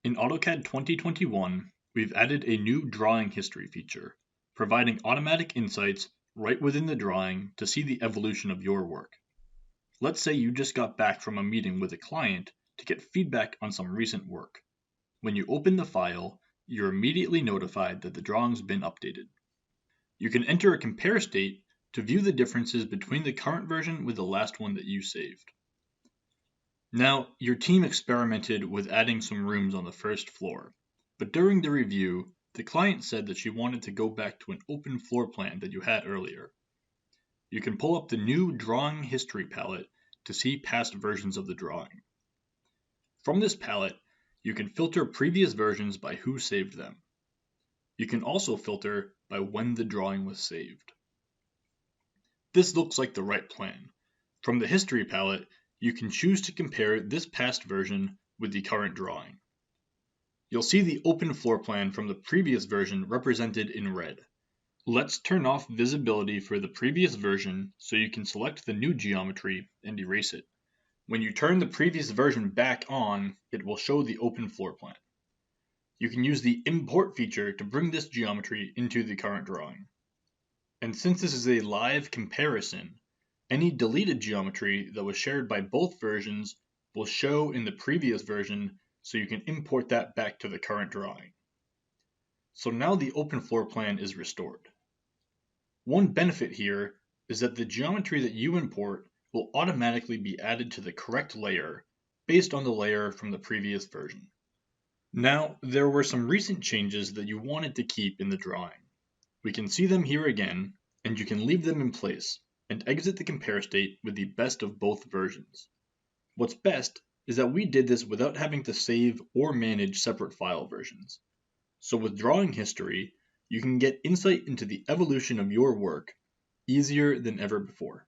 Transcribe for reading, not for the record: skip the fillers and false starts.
In AutoCAD 2021, we've added a new drawing history feature, providing automatic insights right within the drawing to see the evolution of your work. Let's say you just got back from a meeting with a client to get feedback on some recent work. When you open the file, you're immediately notified that the drawing's been updated. You can enter a compare state to view the differences between the current version with the last one that you saved. Now, your team experimented with adding some rooms on the first floor, but during the review, the client said that she wanted to go back to an open floor plan that you had earlier. You can pull up the new Drawing History palette to see past versions of the drawing. From this palette, you can filter previous versions by who saved them. You can also filter by when the drawing was saved. This looks like the right plan. From the History palette, you can choose to compare this past version with the current drawing. You'll see the open floor plan from the previous version represented in red. Let's turn off visibility for the previous version so you can select the new geometry and erase it. When you turn the previous version back on, it will show the open floor plan. You can use the import feature to bring this geometry into the current drawing. And since this is a live comparison, any deleted geometry that was shared by both versions will show in the previous version, so you can import that back to the current drawing. So now the open floor plan is restored. One benefit here is that the geometry that you import will automatically be added to the correct layer based on the layer from the previous version. Now, there were some recent changes that you wanted to keep in the drawing. We can see them here again, and you can leave them in place and exit the compare state with the best of both versions. What's best is that we did this without having to save or manage separate file versions. So with drawing history, you can get insight into the evolution of your work easier than ever before.